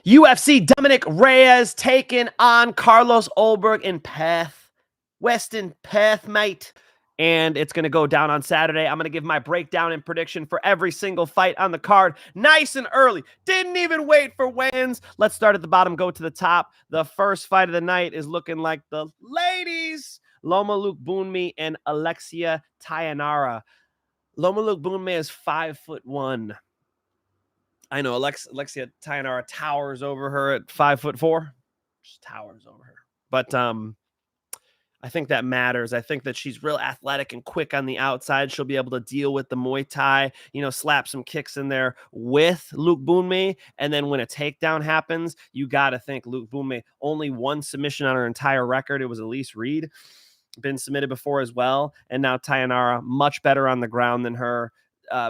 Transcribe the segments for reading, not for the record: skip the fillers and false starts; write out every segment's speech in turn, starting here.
UFC Dominic Reyes taking on Carlos Ulberg in Perth. Western Perth, mate. And it's going to go down on Saturday. I'm going to give my breakdown and prediction for every single fight on the card. Nice and early. Didn't even wait for weigh-ins. Let's start at the bottom, go to the top. The first fight of the night is looking like the ladies. Lookboonme and Alexia Thainara. Lookboonme is 5'1". I know Alexia Thainara towers over her at 5'4". Just towers over her. But I think that matters. I think that she's real athletic and quick on the outside. She'll be able to deal with the Muay Thai, slap some kicks in there with Lookboonme. And then when a takedown happens, you got to think Lookboonme only one submission on her entire record. It was Elise Reed, been submitted before as well. And now Thainara, much better on the ground than her.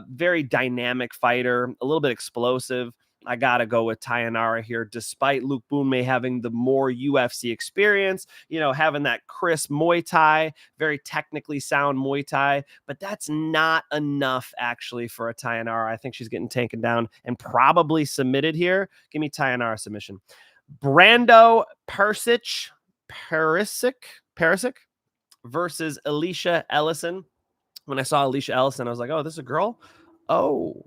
Very dynamic fighter, a little bit explosive. I got to go with Thainara here, despite Lookboonme having the more UFC experience, having that crisp Muay Thai, very technically sound Muay Thai, but that's not enough actually for a Thainara. I think she's getting taken down and probably submitted here. Give me Thainara submission. Brando Pericic versus Alicia Ellison. When I saw Alicia Ellison, I was like, oh, this is a girl? Oh,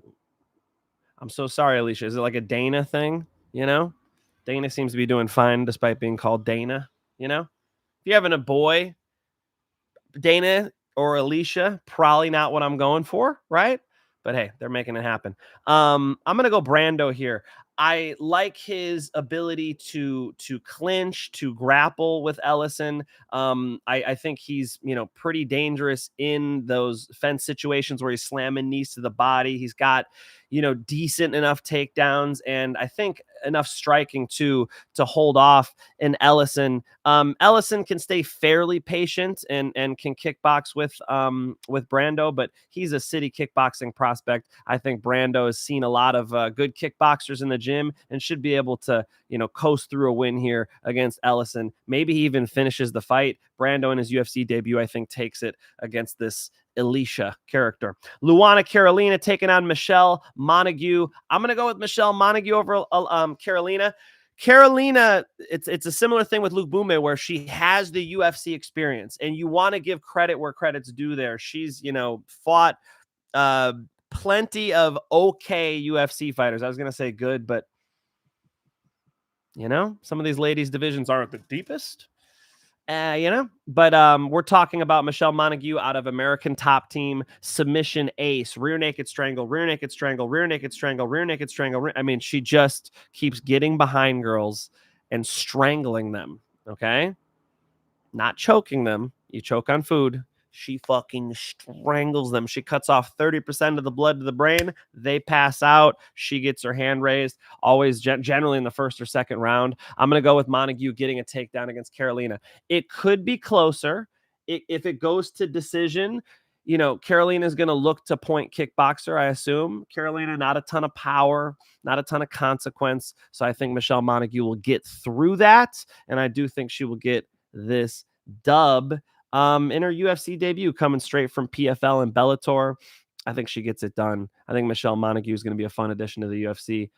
I'm so sorry, Alicia. Is it like a Dana thing? Dana seems to be doing fine despite being called Dana. If you're having a boy, Dana or Alicia, probably not what I'm going for, right? But hey, they're making it happen. I'm going to go Brando here. I like his ability to clinch, to grapple with Ellison. I think he's, pretty dangerous in those fence situations where he's slamming knees to the body. He's got, decent enough takedowns, and I think enough striking to hold off an Ellison. Ellison can stay fairly patient and can kickbox with Brando, but he's a city kickboxing prospect. I think Brando has seen a lot of good kickboxers in the gym and should be able to, coast through a win here against Ellison. Maybe he even finishes the fight. Brando in his UFC debut, I think, takes it against this Alicia character. Luana Carolina taking on Michelle Montague. I'm going to go with Michelle Montague over Carolina. Carolina, it's a similar thing with Lookboonme where she has the UFC experience, and you want to give credit where credit's due there. She's, fought plenty of okay UFC fighters. I was going to say good, but some of these ladies' divisions aren't the deepest. But we're talking about Michelle Montague out of American Top Team, submission ace, rear naked strangle, rear naked strangle, rear naked strangle, rear naked strangle. I mean, she just keeps getting behind girls and strangling them. Okay. Not choking them. You choke on food. She fucking strangles them. She cuts off 30% of the blood to the brain. They pass out. She gets her hand raised, always generally in the first or second round. I'm going to go with Montague getting a takedown against Carolina. It could be closer. If it goes to decision, Carolina is going to look to point kickboxer, I assume. Carolina, not a ton of power, not a ton of consequence. So I think Michelle Montague will get through that. And I do think she will get this dub. In her UFC debut, coming straight from PFL and Bellator. I think she gets it done. I think Michelle Montague is going to be a fun addition to the UFC.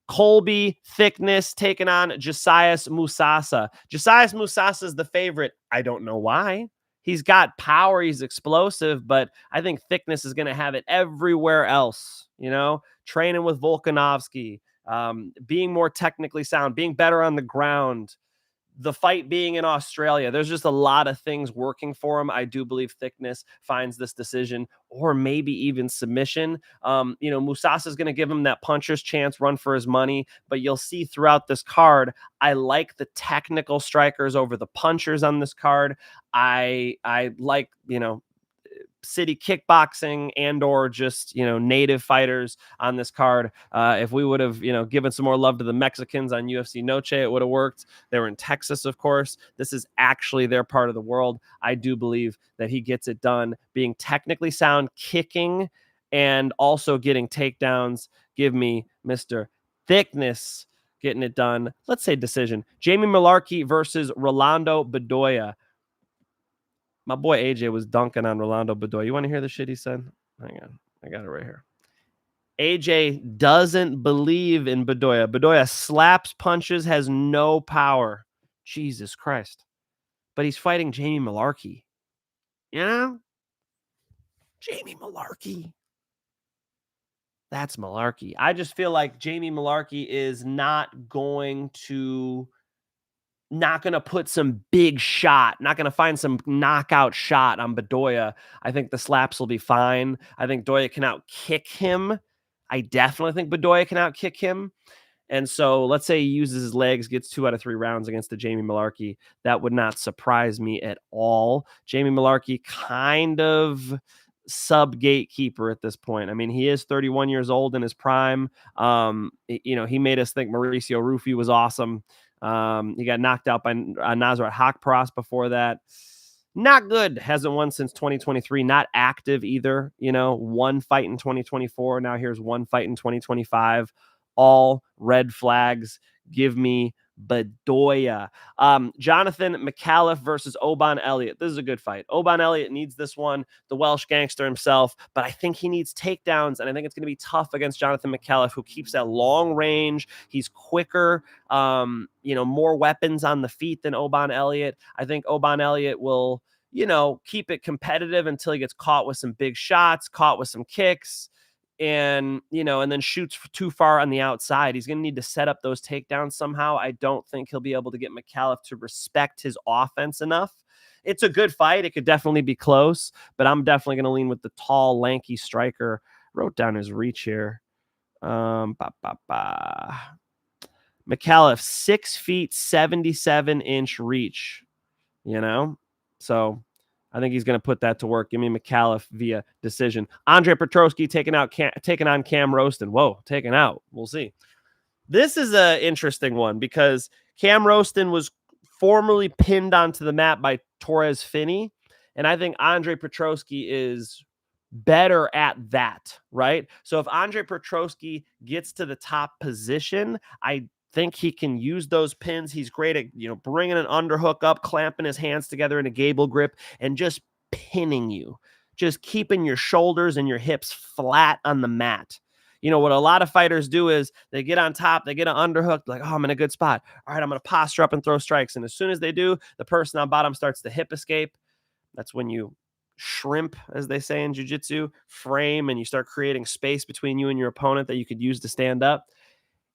Colby Thicknesse taking on Josias Mousasa. Josias Mousasa is the favorite. I don't know why. He's got power. He's explosive, but I think Thicknesse is going to have it everywhere else. Training with Volkanovski, being more technically sound, being better on the ground. The fight being in Australia, there's just a lot of things working for him. I do believe Thicknesse finds this decision or maybe even submission. Mousasa is going to give him that puncher's chance, run for his money, but you'll see throughout this card, I like the technical strikers over the punchers on this card. I like, city kickboxing and or just native fighters on this card. If we would have given some more love to the Mexicans on UFC Noche, it would have worked. They were in Texas, of course. This is actually their part of the world. I do believe that he gets it done, being technically sound, kicking, and also getting takedowns. Give me Mr. Thicknesse getting it done. Let's say decision. Jamie Mullarkey versus Rolando Bedoya. My boy AJ was dunking on Rolando Bedoya. You want to hear the shit he said? Hang on. I got it right here. AJ doesn't believe in Bedoya. Bedoya slaps, punches, has no power. Jesus Christ. But he's fighting Jamie Mullarkey. You know? Jamie Mullarkey. That's Mullarkey. I just feel like Jamie Mullarkey is not going to put some big shot, not going to find some knockout shot on Bedoya. I think the slaps will be fine. I think Bedoya can out-kick him. I definitely think Bedoya can out-kick him. And so let's say he uses his legs, gets 2 out of 3 rounds against the Jamie Mullarkey. That would not surprise me at all. Jamie Mullarkey kind of sub-gatekeeper at this point. I mean, he is 31 years old in his prime. He made us think Mauricio Rufy was awesome. He got knocked out by Nasrat Hakparas before that. Not good. Hasn't won since 2023. Not active either. One fight in 2024. Now here's one fight in 2025. All red flags. Give me Bedoya. Jonathan Micallef versus Oban Elliott. This is a good fight. Oban Elliott needs this one, the Welsh gangster himself, but I think he needs takedowns, and I think it's going to be tough against Jonathan Micallef, who keeps that long range. He's quicker, more weapons on the feet than Oban Elliott. I think Oban Elliott will, keep it competitive until he gets caught with some big shots, caught with some kicks, and then shoots too far on the outside. He's going to need to set up those takedowns somehow. I don't think he'll be able to get Micallef to respect his offense enough. It's a good fight. It could definitely be close, but I'm definitely going to lean with the tall, lanky striker. Wrote down his reach here. Micallef, 6 feet, 77-inch reach, So I think he's going to put that to work. Give me Micallef via decision. Andre Petroski taking on Cam Rowston. Whoa, taken out. We'll see. This is an interesting one because Cam Rowston was formerly pinned onto the mat by Torres Finney, and I think Andre Petroski is better at that, right? So if Andre Petroski gets to the top position, I think he can use those pins. He's great at, bringing an underhook up, clamping his hands together in a gable grip, and just pinning you, just keeping your shoulders and your hips flat on the mat. What a lot of fighters do is they get on top, they get an underhook, like, oh, I'm in a good spot. All right, I'm going to posture up and throw strikes. And as soon as they do, the person on bottom starts to hip escape. That's when you shrimp, as they say in jiu-jitsu, frame, and you start creating space between you and your opponent that you could use to stand up.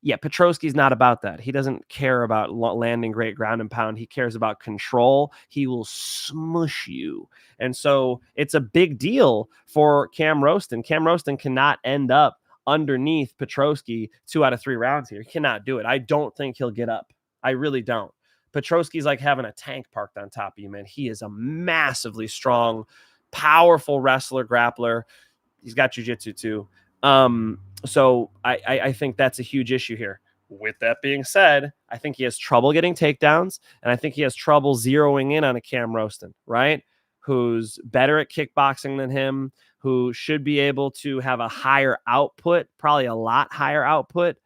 Yeah, Petroski's not about that. He doesn't care about landing great ground and pound. He cares about control. He will smush you. And so it's a big deal for Cam Rowston. Cam Rowston cannot end up underneath Petroski 2 out of 3 rounds here. He cannot do it. I don't think he'll get up. I really don't. Petroski's like having a tank parked on top of you, man. He is a massively strong, powerful wrestler, grappler. He's got jiu-jitsu too. So I think that's a huge issue here. With that being said, I think he has trouble getting takedowns, and I think he has trouble zeroing in on a Cam Rowston, right? Who's better at kickboxing than him, who should be able to have a higher output, probably a lot higher output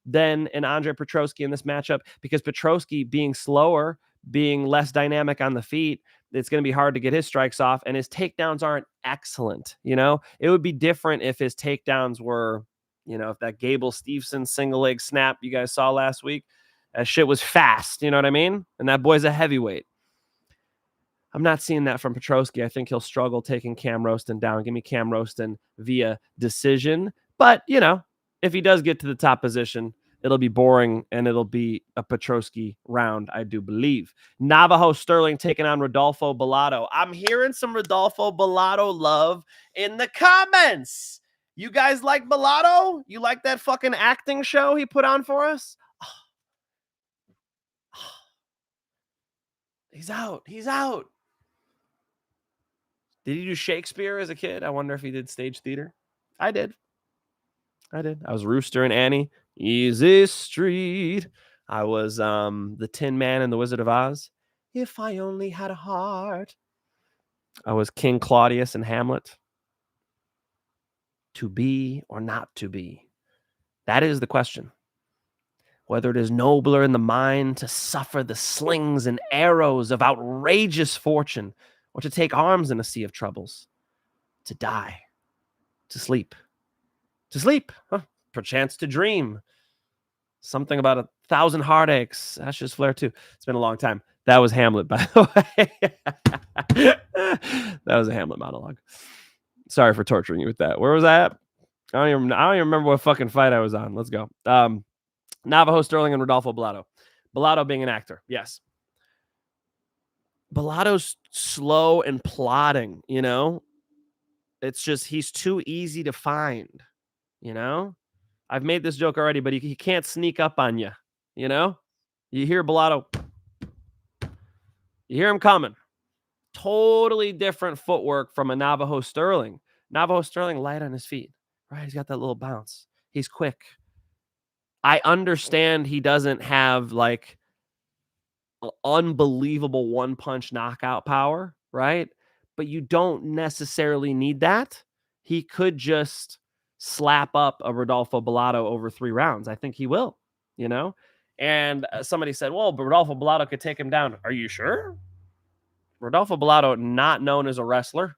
than an Andre Petroski in this matchup, because Petroski being slower, being less dynamic on the feet, it's going to be hard to get his strikes off, and his takedowns aren't excellent. It would be different if his takedowns were, if that Gable Stevenson single leg snap you guys saw last week, that shit was fast. You know what I mean? And that boy's a heavyweight. I'm not seeing that from Petroski. I think he'll struggle taking Cam Rowston down. Give me Cam Rowston via decision. But, if he does get to the top position, it'll be boring, and it'll be a Petroski round, I do believe. Navajo Stirling taking on Rodolfo Bellato. I'm hearing some Rodolfo Bellato love in the comments. You guys like Bellato? You like that fucking acting show he put on for us? He's out. He's out. Did he do Shakespeare as a kid? I wonder if he did stage theater. I did. I was Rooster and Annie. Easy Street. I was the Tin Man and the Wizard of Oz. If I only had a heart. I was King Claudius and Hamlet. To be or not to be? That is the question. Whether it is nobler in the mind to suffer the slings and arrows of outrageous fortune, or to take arms in a sea of troubles, to die, to sleep, To sleep, perchance to dream. Something about 1,000 heartaches. Ashes flare too. It's been a long time. That was Hamlet, by the way. That was a Hamlet monologue. Sorry for torturing you with that. Where was I at? I don't even remember what fucking fight I was on. Let's go. Navajo, Stirling, and Rodolfo Bellato. Bellato being an actor. Yes. Bellato's slow and plodding, you know? It's just he's too easy to find, you know? I've made this joke already, but he can't sneak up on you, you know? You hear Bellato. You hear him coming. Totally different footwork from a Navajo Stirling. Navajo Stirling light on his feet, right? He's got that little bounce. He's quick. I understand he doesn't have like unbelievable one-punch knockout power, right? But you don't necessarily need that. He could just slap up a Rodolfo Bellato over 3 rounds. I think he will, you know? And somebody said, well, but Rodolfo Bellato could take him down. Are you sure? Rodolfo Bellato, not known as a wrestler.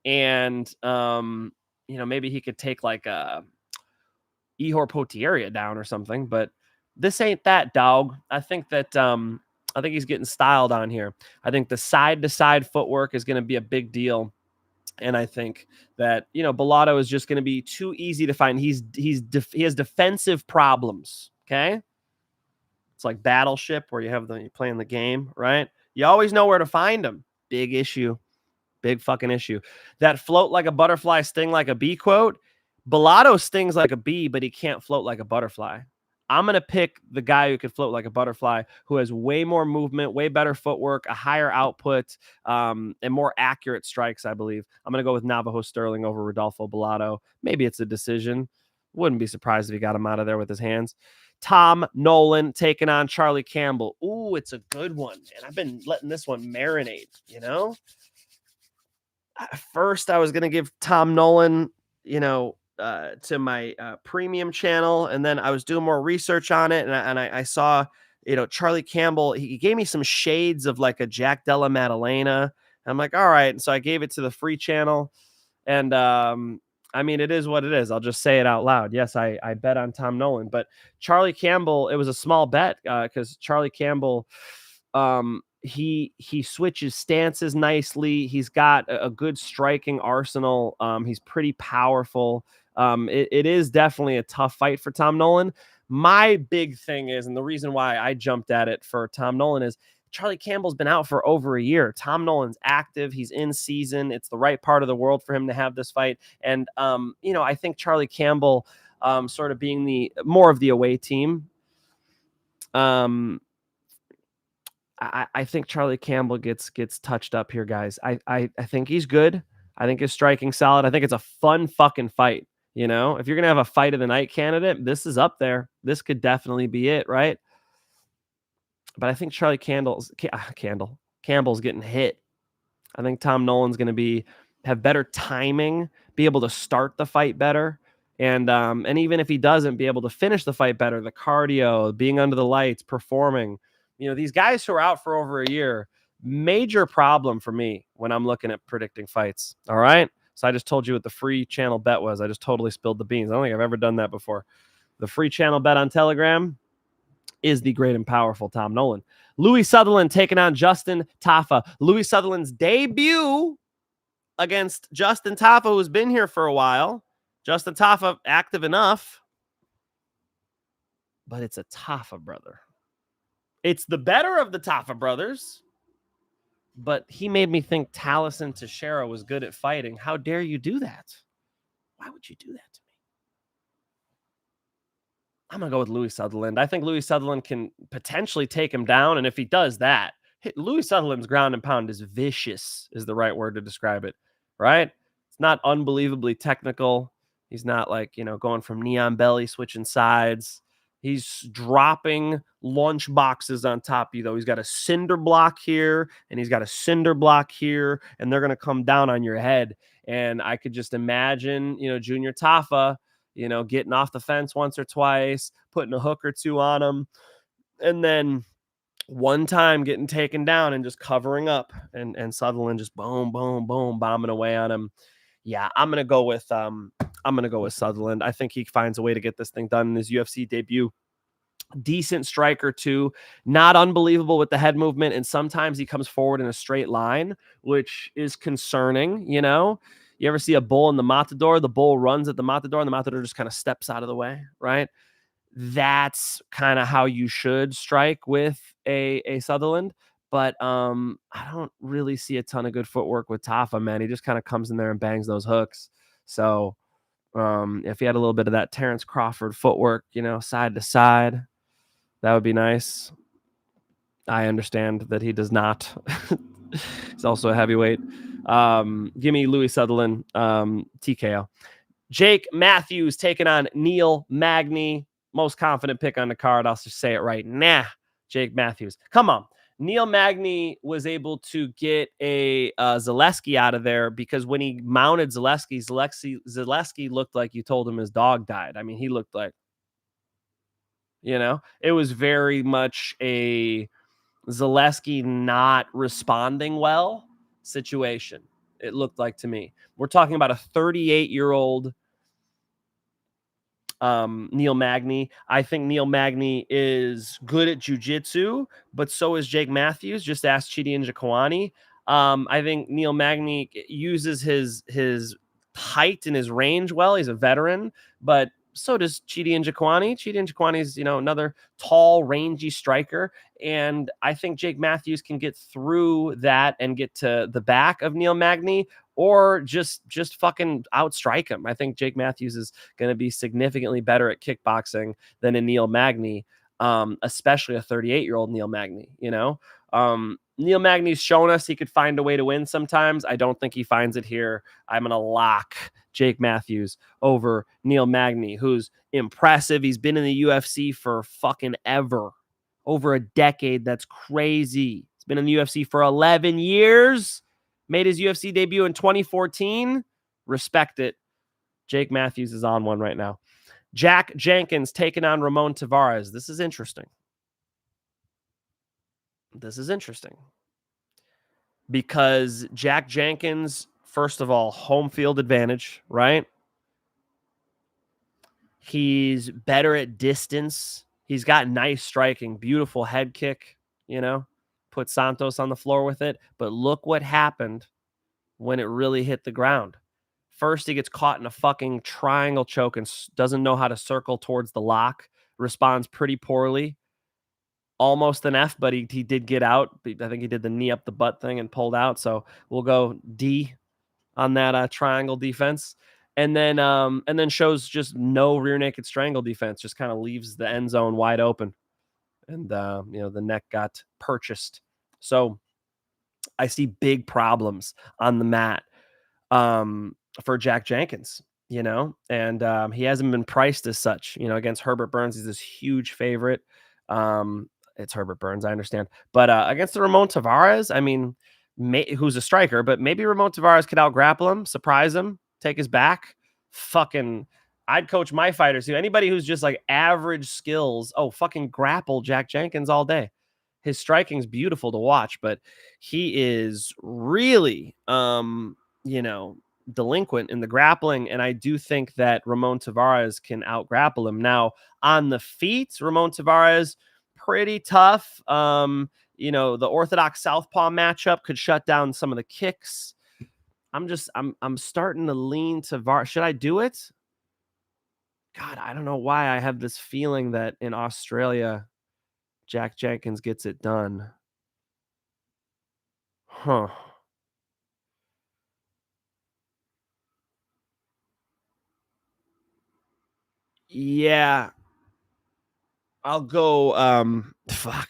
And, you know, maybe he could take like a Ihor Potieria down or something, but this ain't that, dog. I think he's getting styled on here. I think the side-to-side footwork is going to be a big deal. And I think that, you know, Bellato is just going to be too easy to find. He has defensive problems, okay? It's like Battleship where you're playing the game, right? You always know where to find him. Big issue. Big fucking issue. That float like a butterfly, sting like a bee quote. Bellato stings like a bee, but he can't float like a butterfly. I'm going to pick the guy who could float like a butterfly, who has way more movement, way better footwork, a higher output, and more accurate strikes, I believe. I'm going to go with Navajo Stirling over Rodolfo Bellato. Maybe it's a decision. Wouldn't be surprised if he got him out of there with his hands. Tom Nolan taking on Charlie Campbell. Ooh, it's a good one. And I've been letting this one marinate, you know? At first, I was going to give Tom Nolan, you know, to my premium channel. And then I was doing more research on it. And I saw, you know, Charlie Campbell, he gave me some shades of like a Jack Della Maddalena. I'm like, all right. And so I gave it to the free channel. And I mean, it is what it is. I'll just say it out loud. Yes, I bet on Tom Nolan. But Charlie Campbell, it was a small bet because Charlie Campbell, he switches stances nicely. He's got a good striking arsenal. He's pretty powerful. It is definitely a tough fight for Tom Nolan. My big thing is, and the reason why I jumped at it for Tom Nolan is Charlie Campbell's been out for over a year. Tom Nolan's active. He's in season. It's the right part of the world for him to have this fight. And, you know, I think Charlie Campbell sort of being the more of the away team, I think Charlie Campbell gets touched up here, guys. I think he's good. I think his striking's solid. I think it's a fun fucking fight. You know, if you're going to have a fight of the night candidate, this is up there. This could definitely be it, right? But I think Charlie Campbell's getting hit. I think Tom Nolan's going to have better timing, be able to start the fight better. And even if he doesn't, be able to finish the fight better, the cardio, being under the lights, performing. You know, these guys who are out for over a year, major problem for me when I'm looking at predicting fights. All right. So I just told you what the free channel bet was. I just totally spilled the beans. I don't think I've ever done that before. The free channel bet on Telegram is the great and powerful Tom Nolan. Louis Sutherland taking on Justin Tafa. Louis Sutherland's debut against Justin Tafa, who's been here for a while. Justin Tafa, active enough. But it's a Tafa brother. It's the better of the Tafa brothers. But he made me think Taliesin Teixeira was good at fighting. How dare you do that? Why would you do that to me? I'm going to go with Louis Sutherland. I think Louis Sutherland can potentially take him down. And if he does that, Louis Sutherland's ground and pound is vicious, is the right word to describe it, right? It's not unbelievably technical. He's not like, you know, going from knee on belly, switching sides. He's dropping lunch boxes on top of you, though. He's got a cinder block here, and he's got a cinder block here, and they're going to come down on your head. And I could just imagine, you know, Junior Tafa, you know, getting off the fence once or twice, putting a hook or two on him, and then one time getting taken down and just covering up, and Sutherland just boom, boom, boom, bombing away on him. Yeah, I'm going to go with I'm going to go with Sutherland. I think he finds a way to get this thing done in his UFC debut. Decent striker too, not unbelievable with the head movement, and sometimes he comes forward in a straight line, which is concerning. You ever see a bull in the matador? The bull runs at the matador, and the matador just kind of steps out of the way, right? That's kind of how you should strike with a Sutherland. But I don't really see a ton of good footwork with Tafa, man. He just kind of comes in there and bangs those hooks. So if he had a little bit of that Terrence Crawford footwork, side to side, that would be nice. I understand that he does not. He's also a heavyweight. Give me Louis Sutherland, TKO. Jake Matthews taking on Neil Magny. Most confident pick on the card. I'll just say it right now. Jake Matthews. Come on. Neil Magny was able to get a Zaleski out of there because when he mounted Zaleski looked like you told him his dog died. I mean, he looked like, it was very much a Zaleski not responding well situation. It looked like to me. We're talking about a 38-year-old Neil Magny. I think Neil Magny is good at jiu-jitsu, but so is Jake Matthews. Just ask Chidi Njokuani. I think Neil Magny uses his height and his range well. He's a veteran, but so does Chidi Njokuani. Chidi Njokuani is, another tall, rangy striker. And I think Jake Matthews can get through that and get to the back of Neil Magny or just fucking outstrike him. I think Jake Matthews is going to be significantly better at kickboxing than a Neil Magny, especially a 38-year-old Neil Magny, Neil Magny's shown us he could find a way to win sometimes. I don't think he finds it here. I'm going to lock Jake Matthews over Neil Magny, who's impressive. He's been in the UFC for fucking ever. Over a decade. That's crazy. He's been in the UFC for 11 years. Made his UFC debut in 2014. Respect it. Jake Matthews is on one right now. Jack Jenkins taking on Ramon Tavares. This is interesting. Because Jack Jenkins, first of all, home field advantage, right? He's better at distance. He's got nice striking, beautiful head kick, put Santos on the floor with it. But look what happened when it really hit the ground. First, he gets caught in a fucking triangle choke and doesn't know how to circle towards the lock, responds pretty poorly. Almost an F, but he did get out. I think he did the knee up the butt thing and pulled out. So we'll go D on that triangle defense. And then shows just no rear naked strangle defense, just kind of leaves the end zone wide open. And, the neck got purchased. So I see big problems on the mat for Jack Jenkins, and he hasn't been priced as such, against Herbert Burns. He's this huge favorite. It's Herbert Burns, I understand. But against the Ramon Tavares, I mean, who's a striker, but maybe Ramon Tavares could out-grapple him, surprise him, take his back. I'd coach my fighters. Anybody who's just like average skills, fucking grapple Jack Jenkins all day. His striking's beautiful to watch, but he is really, delinquent in the grappling. And I do think that Ramon Tavares can out-grapple him. Now, on the feet, Ramon Tavares, pretty tough. The orthodox southpaw matchup could shut down some of the kicks. I'm starting to lean Tavares. Should I do it? God, I don't know why I have this feeling that in Australia, Jack Jenkins gets it done. Huh. Yeah. I'll go, fuck.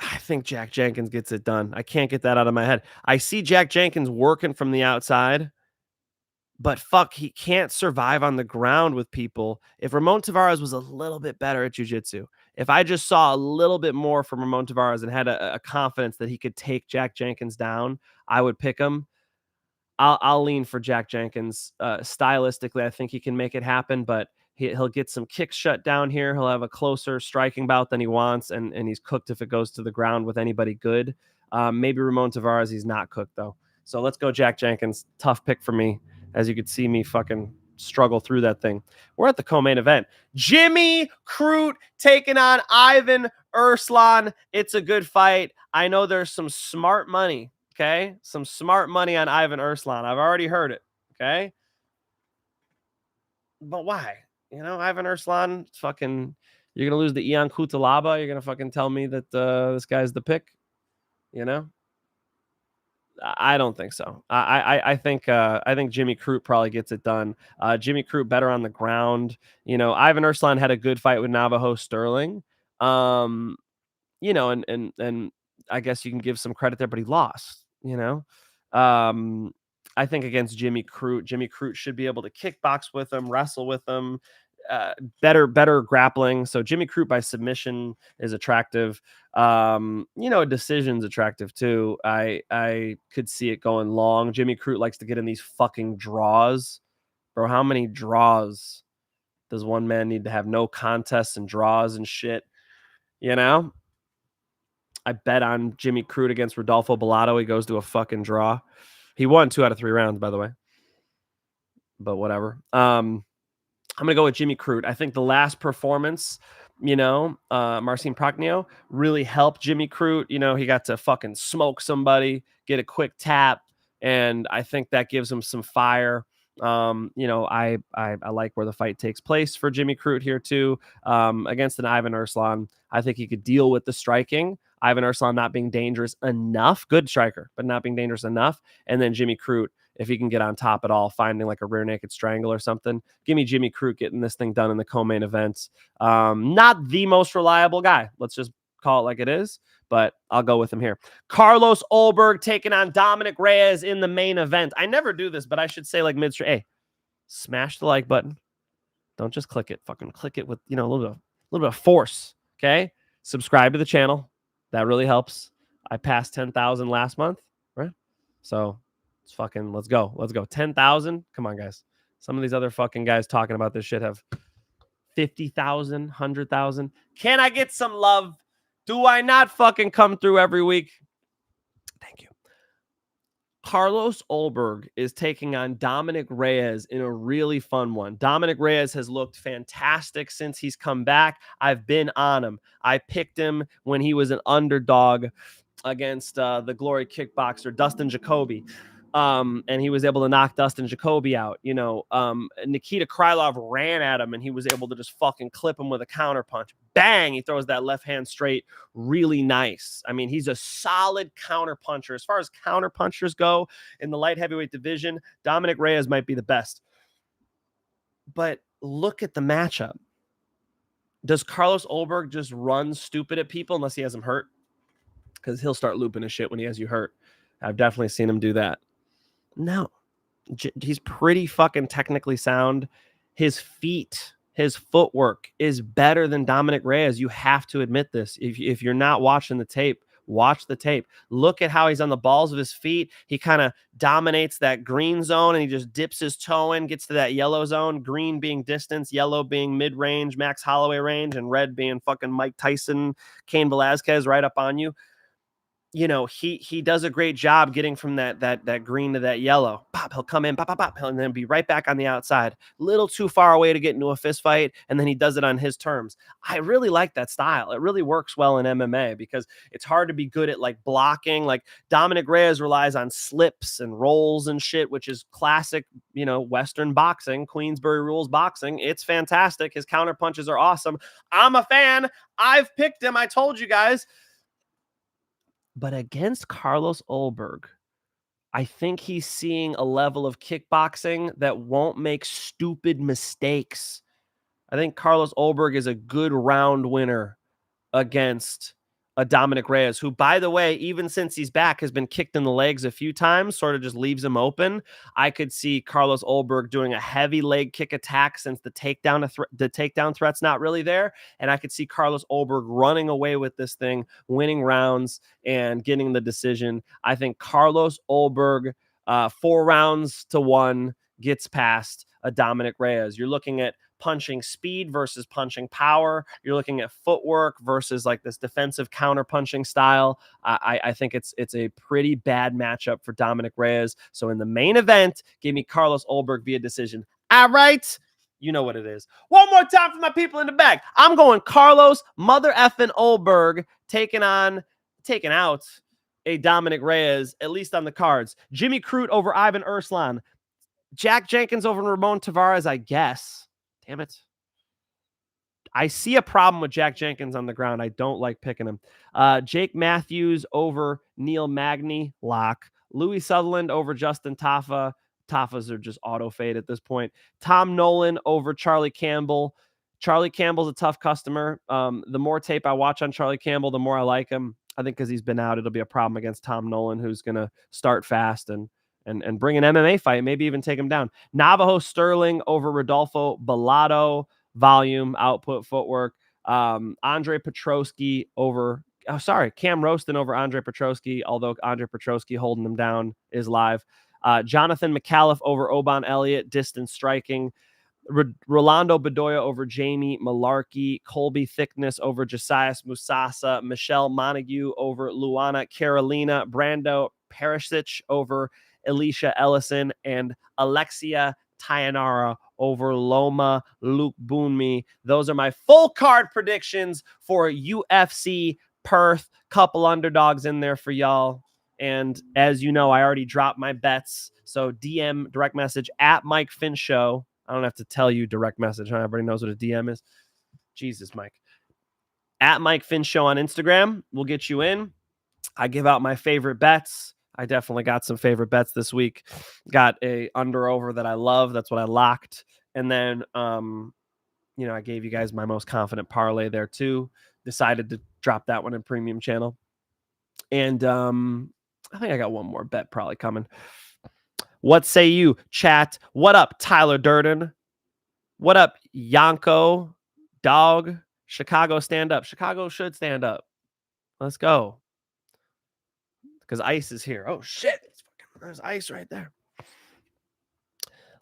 I think Jack Jenkins gets it done. I can't get that out of my head. I see Jack Jenkins working from the outside, but fuck, he can't survive on the ground with people. If Ramon Tavares was a little bit better at jiu-jitsu, if I just saw a little bit more from Ramon Tavares and had a confidence that he could take Jack Jenkins down, I would pick him. I'll lean for Jack Jenkins. Stylistically, I think he can make it happen, but he'll get some kicks shut down here. He'll have a closer striking bout than he wants, and he's cooked if it goes to the ground with anybody good. Maybe Ramon Tavares, he's not cooked, though. So let's go Jack Jenkins. Tough pick for me, as you could see me fucking struggle through that thing. We're at the co-main event. Jimmy Crute taking on Ivan Erslan. It's a good fight. I know there's some smart money, okay? Some smart money on Ivan Erslan. I've already heard it, okay? But why? You know, Ivan Erslan, fucking, you're going to lose the Ian Kutalaba. You're going to fucking tell me that this guy's the pick, you know? I don't think so. I think Jimmy Crute probably gets it done. Jimmy Crute better on the ground. You know, Ivan Erslan had a good fight with Navajo Stirling. You know, and I guess you can give some credit there, but he lost. You know, I think against Jimmy Crute should be able to kickbox with him, wrestle with him. Better grappling. So Jimmy Crute by submission is attractive. You know, a decision's attractive too. I could see it going long. Jimmy Crute likes to get in these fucking draws. Bro, how many draws does one man need to have? No contests and draws and shit. You know? I bet on Jimmy Crute against Rodolfo Bellato. He goes to a fucking draw. He won 2 out of 3 rounds, by the way. But whatever. I'm going to go with Jimmy Crute. I think the last performance, you know, Marcin Prokhnio really helped Jimmy Crute. You know, he got to fucking smoke somebody, get a quick tap, and I think that gives him some fire. You know, I like where the fight takes place for Jimmy Crute here too. Against an Ivan Erslan, I think he could deal with the striking. Ivan Erslan not being dangerous enough, good striker, but not being dangerous enough. And then Jimmy Crute, if he can get on top at all, finding like a rear naked strangle or something. Give me Jimmy Crute getting this thing done in the co-main events. Not the most reliable guy. Let's just call it like it is, but I'll go with him here. Carlos Ulberg taking on Dominic Reyes in the main event. I never do this, but I should say like midstream. Hey, smash the like button. Don't just click it. Fucking click it with, you know, a little bit of force. Okay. Subscribe to the channel. That really helps. I passed 10,000 last month, right? So it's fucking, let's go. 10,000. Come on, guys. Some of these other fucking guys talking about this shit have 50,000, 100,000. Can I get some love? Do I not fucking come through every week? Thank you. Carlos Ulberg is taking on Dominic Reyes in a really fun one. Dominic Reyes has looked fantastic since he's come back. I've been on him. I picked him when he was an underdog against the Glory kickboxer Dustin Jacoby. And he was able to knock Dustin Jacoby out. You know, Nikita Krylov ran at him and he was able to just fucking clip him with a counter punch. Bang! He throws that left hand straight. Really nice. I mean, he's a solid counter puncher. As far as counter punchers go in the light heavyweight division, Dominic Reyes might be the best. But look at the matchup. Does Carlos Ulberg just run stupid at people unless he has him hurt? Because he'll start looping his shit when he has you hurt. I've definitely seen him do that. No, he's pretty fucking technically sound. His feet, his footwork is better than Dominic Reyes. You have to admit this. If you're not watching the tape, watch the tape. Look at how he's on the balls of his feet. He kind of dominates that green zone and he just dips his toe in, gets to that yellow zone, green being distance, yellow being mid-range, Max Holloway range, and red being fucking Mike Tyson, Cain Velasquez right up on you. You know, he does a great job getting from that green to that yellow. Pop, he'll come in, pop, pop, pop, and then be right back on the outside. Little too far away to get into a fist fight, and then he does it on his terms. I really like that style. It really works well in MMA because it's hard to be good at like blocking. Like Dominic Reyes relies on slips and rolls and shit, which is classic, you know, Western boxing, Queensberry rules boxing. It's fantastic. His counter punches are awesome. I'm a fan. I've picked him. I told you guys. But against Carlos Ulberg, I think he's seeing a level of kickboxing that won't make stupid mistakes. I think Carlos Ulberg is a good round winner against a Dominic Reyes, who, by the way, even since he's back, has been kicked in the legs a few times, sort of just leaves him open. I could see Carlos Ulberg doing a heavy leg kick attack since the takedown threat's not really there. And I could see Carlos Ulberg running away with this thing, winning rounds and getting the decision. I think Carlos Ulberg, 4 rounds to 1, gets past a Dominic Reyes. You're looking at punching speed versus punching power. You're looking at footwork versus like this defensive counter punching style. I think it's a pretty bad matchup for Dominic Reyes. So in the main event, give me Carlos Ulberg via decision. All right. You know what it is. One more time for my people in the back. I'm going Carlos mother effing Ulberg taking out a Dominic Reyes, at least on the cards. Jimmy Crute over Ivan Erslan. Jack Jenkins over Ramon Tavares, I guess. Damn it. I see a problem with Jack Jenkins on the ground. I don't like picking him. Jake Matthews over Neil Magny, lock. Louis Sutherland over Justin Tafa. Tafas are just auto fade at this point. Tom Nolan over Charlie Campbell. Charlie Campbell's a tough customer. The more tape I watch on Charlie Campbell, the more I like him. I think because he's been out, it'll be a problem against Tom Nolan, who's going to start fast and bring an MMA fight, maybe even take him down. Navajo Stirling over Rodolfo Bellato. Volume, output, footwork. Andre Petroski over, Cam Rowston over Andre Petroski, although Andre Petroski holding him down is live. Jonathan Micallef over Oban Elliott, distance striking. Rolando Bedoya over Jamie Mullarkey. Colby Thicknesse over Josias Mousasa. Michelle Montague over Luana Carolina. Brando Pericic over Alicia Ellison. And Alexia Thainara over Loma Lookboonme. Those are my full card predictions for UFC Perth. Couple underdogs in there for y'all. And as you know, I already dropped my bets. So DM, direct message at Mike Finch Show. I don't have to tell you direct message. Huh? Everybody knows what a DM is. Jesus, Mike. At Mike Finch Show on Instagram. We'll get you in. I give out my favorite bets. I definitely got some favorite bets this week. Got a under over that I love. That's what I locked. And then, I gave you guys my most confident parlay there too. Decided to drop that one in premium channel. And I think I got one more bet probably coming. What say you, chat? What up, Tyler Durden? What up, Yanko? Dog? Chicago, stand up. Chicago should stand up. Let's go. Because ice is here. Oh, shit. There's ice right there.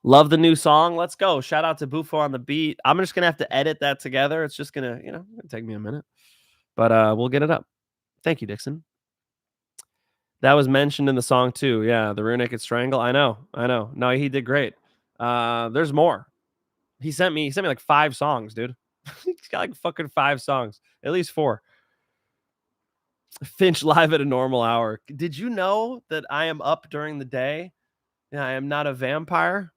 Love the new song. Let's go. Shout out to Bufo on the beat. I'm just going to have to edit that together. It's just going to, take me a minute. But we'll get it up. Thank you, Dixon. That was mentioned in the song too. Yeah, the Rear Naked Strangle. I know. No, he did great. There's more. He sent me like 5 songs, dude. He's got like fucking 5 songs. At least 4. Finch live at a normal hour. Did you know that I am up during the day? Yeah, I am not a vampire.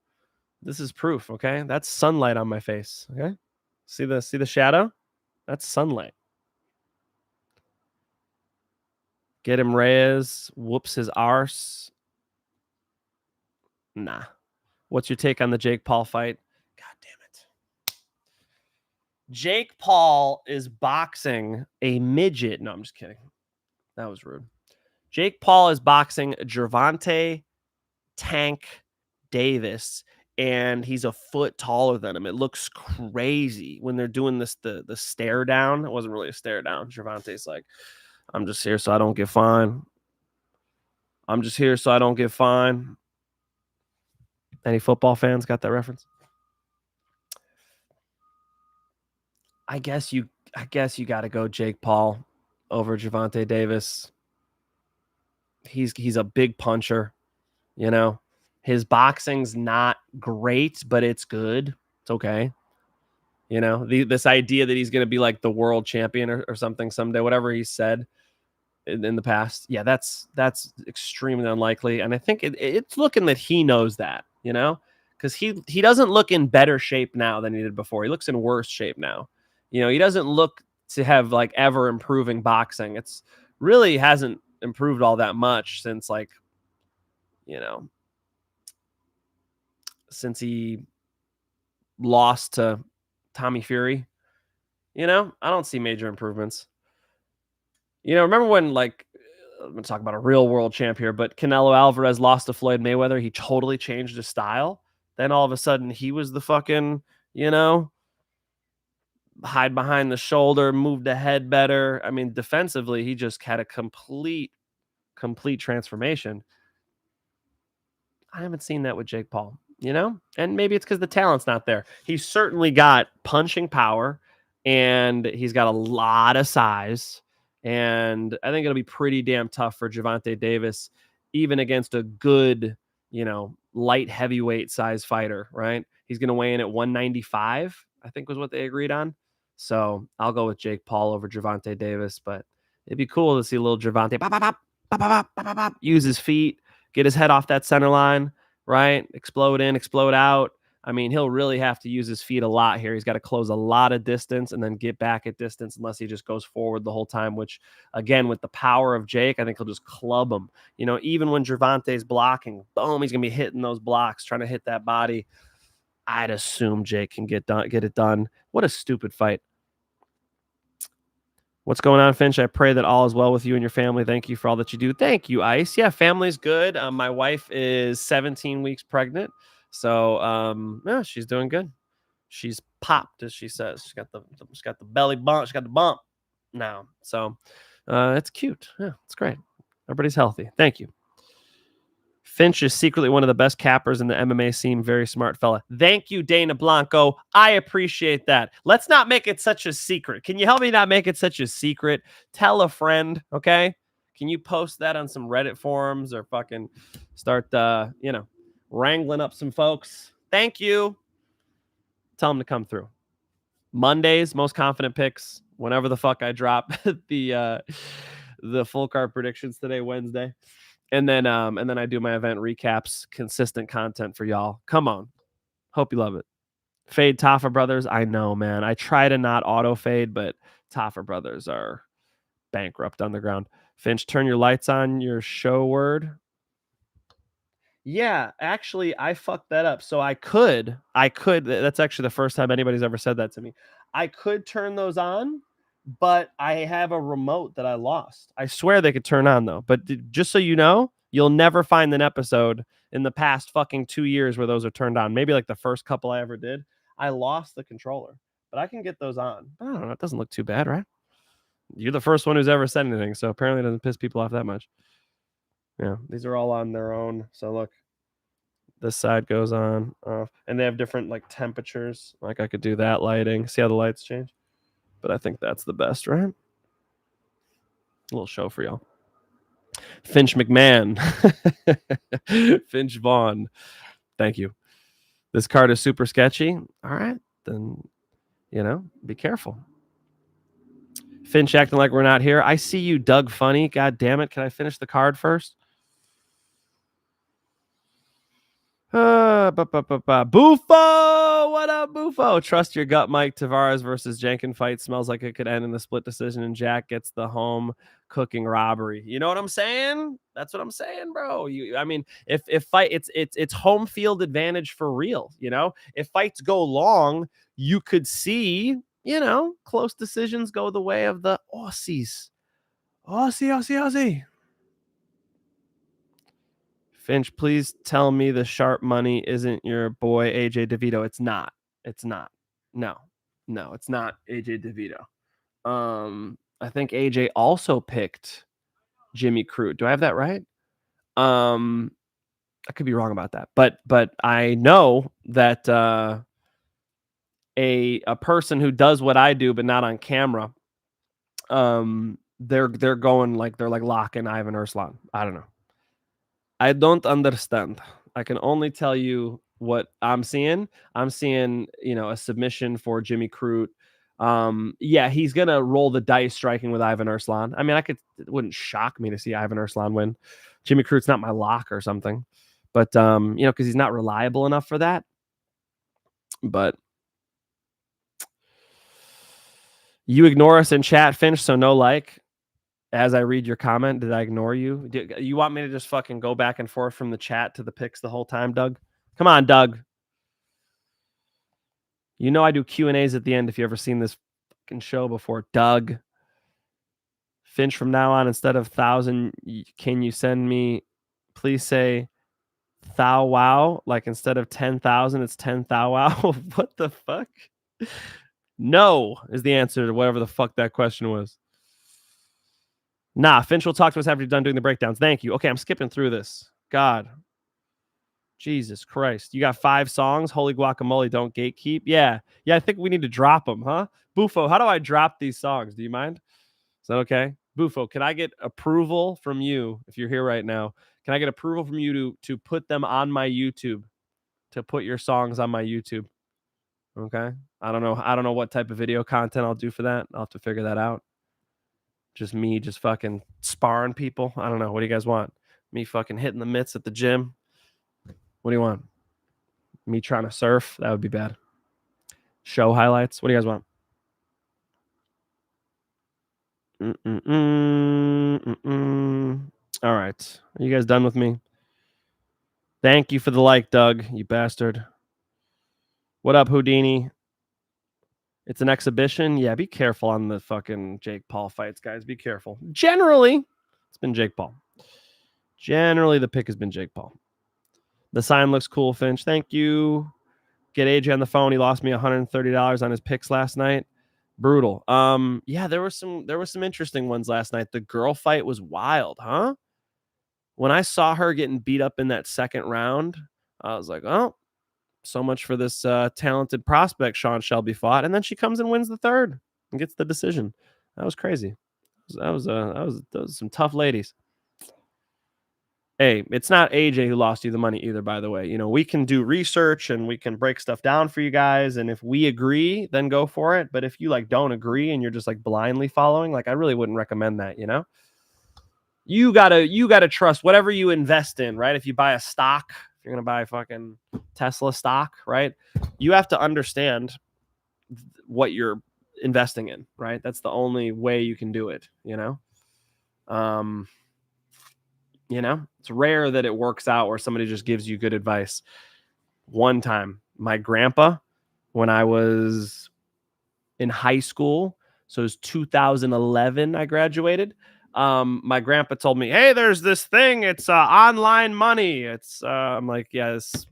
This is proof, okay? That's sunlight on my face, okay? See the shadow? That's sunlight. Get him Reyes, whoops his arse. Nah. What's your take on the Jake Paul fight? God damn it. Jake Paul is boxing a midget. No, I'm just kidding. That was rude. Jake Paul is boxing Gervonta Tank Davis, and he's a foot taller than him. It looks crazy when they're doing this, the stare down. It wasn't really a stare down. Gervonta's like, I'm just here so I don't get fined. I'm just here so I don't get fined. Any football fans got that reference? I guess you got to go Jake Paul over Gervonta Davis. He's a big puncher, His boxing's not great, but it's good. It's okay. This idea that he's going to be like the world champion or something someday, whatever he said in the past. Yeah, that's extremely unlikely. And I think it's looking that he knows that, because he doesn't look in better shape now than he did before. He looks in worse shape now. He doesn't look to have like ever improving boxing. It's really hasn't improved all that much since since he lost to Tommy Fury. I don't see major improvements. Remember when I'm going to talk about a real world champ here, but Canelo Alvarez lost to Floyd Mayweather. He totally changed his style. Then all of a sudden he was the fucking, hide behind the shoulder, moved the head better. I mean, defensively, he just had a complete transformation. I haven't seen that with Jake Paul. you know? And maybe it's because the talent's not there. He's certainly got punching power, and he's got a lot of size. And I think it'll be pretty damn tough for Gervonta Davis, even against a good, light heavyweight size fighter, right? He's going to weigh in at 195, I think was what they agreed on. So I'll go with Jake Paul over Gervonta Davis, but it'd be cool to see a little Gervonta use his feet, get his head off that center line, right? Explode in, explode out. I mean, he'll really have to use his feet a lot here. He's got to close a lot of distance and then get back at distance unless he just goes forward the whole time, which, again, with the power of Jake, I think he'll just club him. Even when Gervonta's blocking, boom, he's going to be hitting those blocks, trying to hit that body. I'd assume Jake can get it done. What a stupid fight. What's going on, Finch? I pray that all is well with you and your family. Thank you for all that you do. Thank you, Ice. Yeah, family's good. My wife is 17 weeks pregnant. So, yeah, she's doing good. She's popped, as she says. She's got the belly bump. She's got the bump now. So, it's cute. Yeah, it's great. Everybody's healthy. Thank you. Finch is secretly one of the best cappers in the MMA scene. Very smart fella. Thank you, Dana Blanco. I appreciate that. Let's not make it such a secret. Can you help me not make it such a secret? Tell a friend, okay? Can you post that on some Reddit forums or fucking start, wrangling up some folks? Thank you. Tell them to come through. Mondays, most confident picks. Whenever the fuck I drop the full card predictions today, Wednesday. And then I do my event recaps, consistent content for y'all. Come on. Hope you love it. Fade Tafa brothers. I know, man. I try to not auto fade, but Tafa brothers are bankrupt on the ground. Finch, turn your lights on your show word. Yeah, actually, I fucked that up. So I could. That's actually the first time anybody's ever said that to me. I could turn those on, but I have a remote that I lost. I swear they could turn on, though. But just so you know, you'll never find an episode in the past fucking 2 years where those are turned on. Maybe like the first couple I ever did. I lost the controller, but I can get those on. I don't know. It doesn't look too bad, right? You're the first one who's ever said anything, so apparently it doesn't piss people off that much. Yeah, these are all on their own. So look, this side goes on, off, and they have different like temperatures. Like I could do that lighting. See how the lights change? But I think that's the best, right? A little show for y'all. Finch McMahon. Finch Vaughn. Thank you. This card is super sketchy. All right. Then, be careful. Finch acting like we're not here. I see you, Doug Funny. God damn it. Can I finish the card first? Bufo! What up, Bufo? Trust your gut, Mike. Tavares versus Jenkins fight smells like it could end in a split decision, and Jack gets the home cooking robbery. You know what I'm saying? That's what I'm saying, bro. If fight, it's home field advantage for real. If fights go long, you could see, close decisions go the way of the Aussies. Aussie. Finch, please tell me the sharp money isn't your boy AJ DeVito. It's not. No, it's not AJ DeVito. I think AJ also picked Jimmy Crute. Do I have that right? I could be wrong about that, but I know that a person who does what I do but not on camera, they're going like they're like locking Ivan Erslan. I don't know. I don't understand. I can only tell you what I'm seeing. I'm seeing, a submission for Jimmy Crute. Yeah, he's gonna roll the dice striking with Ivan Erslan. I mean, it wouldn't shock me to see Ivan Erslan win. Jimmy Crute's not my lock or something, but because he's not reliable enough for that. But you ignore us in chat, Finch, so no like. As I read your comment, did I ignore you? You want me to just fucking go back and forth from the chat to the picks the whole time, Doug? Come on, Doug. I do Q&As at the end if you ever seen this fucking show before, Doug. Finch, from now on, instead of 1,000, can you send me, please say thou wow? Like instead of 10,000, it's 10 thou wow? What the fuck? No is the answer to whatever the fuck that question was. Nah, Finch will talk to us after you're done doing the breakdowns. Thank you. Okay, I'm skipping through this. God. Jesus Christ. You got 5 songs. Holy guacamole, don't gatekeep. Yeah. I think we need to drop them, huh? Bufo, how do I drop these songs? Do you mind? Is that okay? Bufo, can I get approval from you if you're here right now? Can I get approval from you to put them on my YouTube? To put your songs on my YouTube. Okay? I don't know what type of video content I'll do for that. I'll have to figure that out. Just me just fucking sparring people. I don't know. What do you guys want? Me fucking hitting the mitts at the gym? What do you want? Me trying to surf? That would be bad. Show highlights? What do you guys want? All right. Are you guys done with me? Thank you for the like, Doug, you bastard. What up, Houdini? It's an exhibition. Yeah, be careful on the fucking Jake Paul fights, guys. Be careful. Generally, it's been Jake Paul. Generally, the pick has been Jake Paul. The sign looks cool, Finch. Thank you. Get AJ on the phone. He lost me $130 on his picks last night. Brutal. Yeah, there were some interesting ones last night. The girl fight was wild, huh? When I saw her getting beat up in that second round, I was like, oh, so much for this talented prospect Sean Shelby fought. And then she comes and wins the third and gets the decision. That was crazy. Those some tough ladies. Hey, it's not AJ who lost you the money either, by the way. You know, we can do research and we can break stuff down for you guys. And if we agree, then go for it. But if you like don't agree and you're just like blindly following, like I really wouldn't recommend that, you know? You gotta trust whatever you invest in, right? If you buy a stock, if you're gonna buy fucking Tesla stock, right? You have to understand what you're investing in, right? That's the only way you can do it, you know? You know, it's rare that it works out where somebody just gives you good advice. One time, my grandpa, when I was in high school, so it was 2011, I graduated. My grandpa told me, hey, there's this thing. It's online money. It's I'm like, yeah, this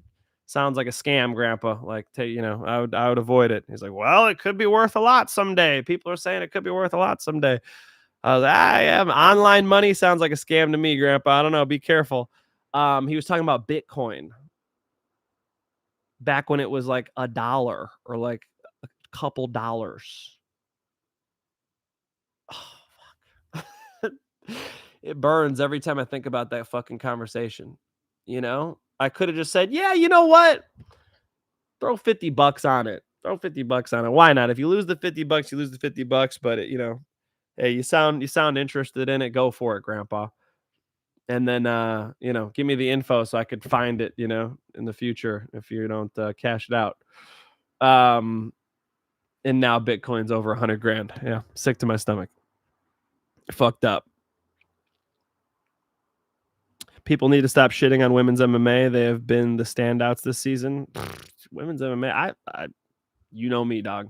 sounds like a scam, grandpa. Like, you know, I would avoid it. He's like, well, it could be worth a lot someday. People are saying it could be worth a lot someday. I was like, yeah, online money sounds like a scam to me, grandpa. I don't know. Be careful. He was talking about Bitcoin back when it was like $1 or like a couple dollars. Oh, fuck. It burns every time I think about that fucking conversation. You know, I could have just said, yeah, you know what? Throw $50 on it. Throw $50 on it. Why not? If you lose the $50, you lose the $50. But you know, hey, you sound interested in it. Go for it, grandpa. And then, you know, give me the info so I could find it, you know, in the future if you don't cash it out. And now Bitcoin's over 100 grand. Yeah. Sick to my stomach. Fucked up. People need to stop shitting on women's MMA. They have been the standouts this season. Women's MMA. I you know me, dog.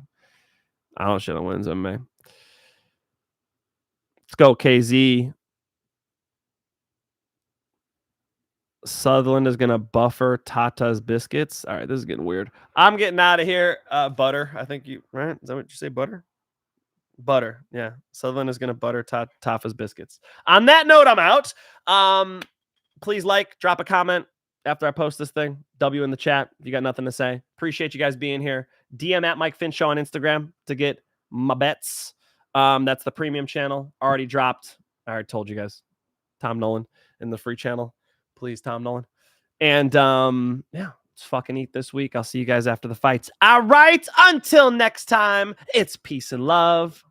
I don't shit on women's MMA. Let's go, KZ. Sutherland is going to buffer Tata's biscuits. All right, this is getting weird. I'm getting out of here. Butter. I think you, right? Is that what you say? Butter? Butter. Yeah. Sutherland is going to butter Tafa's biscuits. On that note, I'm out. Please drop a comment after I post this thing. W in the chat if you got nothing to say. Appreciate you guys being here. DM at Mike Finch Show on Instagram to get my bets. That's the premium channel. Already dropped. I already told you guys. Tom Nolan in the free channel. Please, Tom Nolan. And yeah, let's fucking eat this week. I'll see you guys after the fights. All right. Until next time, it's peace and love.